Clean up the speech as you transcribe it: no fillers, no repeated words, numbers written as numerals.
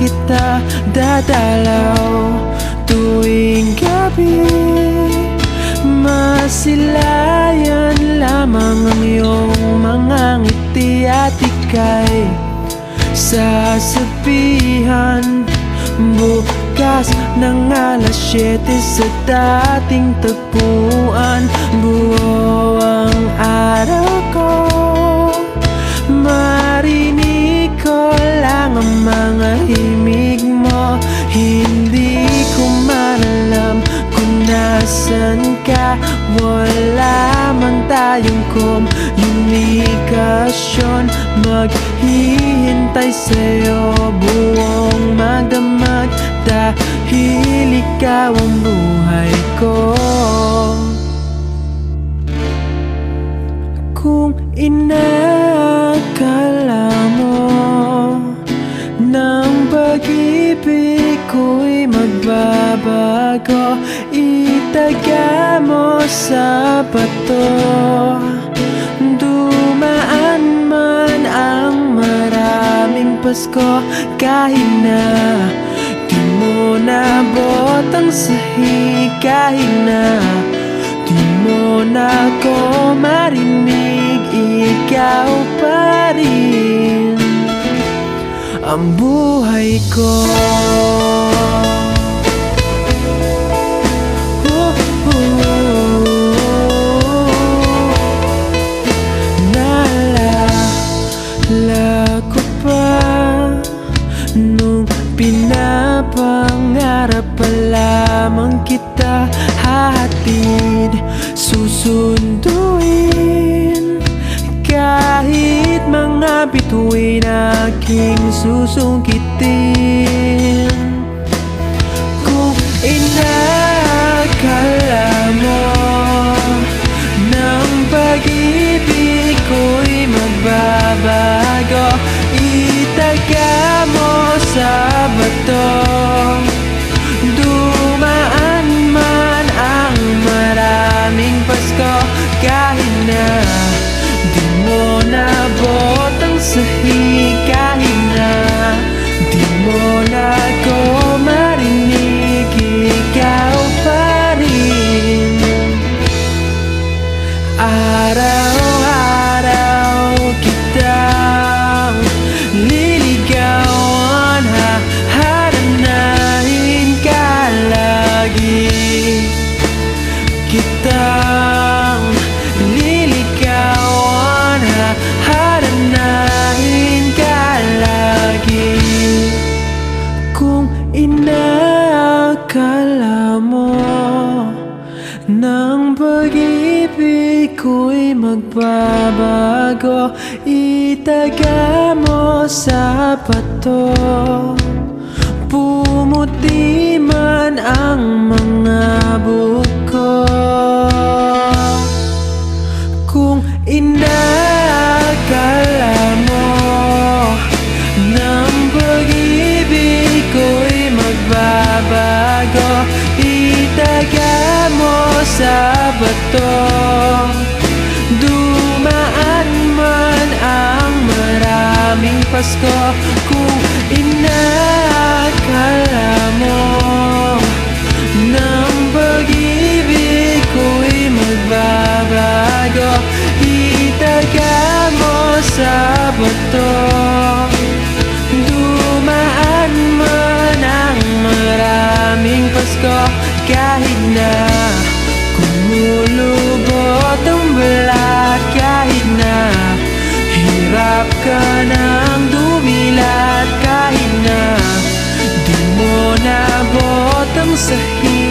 kita dadalaw tuwing gabi. Masilayan lamang ang iyong mga ngiti at ika'y sasabihan bukas ng alas 7 sa dating tagpuan. Buo ang araw ko, marinig ko lang ang mga himig mo. Hindi ko man alam kung nasan ka, wala man tayong komunikasyon. Maghihintay sa'yo buong magdamag dahil ikaw ang buhay ko. Kung inakala mo ng pag-ibig ko'y magbabago, itaga mo sa bato. Dumaan man ang maraming Pasko, kahit na di mo nabot ang sahig, kahit na di mo na ako marinig, ikaw pa rin ang buhay ko. Naalala ko pa nung pinapangarap pa lamang kita, hatid susunduin kahit mga bituin aking susungkitin. Kung inakala mo ng pag-ibig ko'y magbabago, itaga mo sa bato. Dumaan man ang maraming Pasko, kahit na di mo nabot ang sahig, kahit na di mo na ako marinig, ikaw pa rin. Araw-araw kitang liligawan, haharanahin ka lagi. Kitang liligawan, haharanahin ka lagi. Kung inakala mo ng pag-ibig ko'y magbabago, itaga mo sa bato. Pumuti man ang mga buko. Kung inakala mo ng pag-ibig ko'y magbabago, itaga mo sa bato. Dumaan man ang maraming Pasko, kung inakala mo ng pag-ibig ko'y magbabago, itaga mo sa bato. Dumaan man ang maraming Pasko, kahit na kumulubot ang balat, kahit na hirap ka ng dumilat, kahit na di mo nabot ang sahig,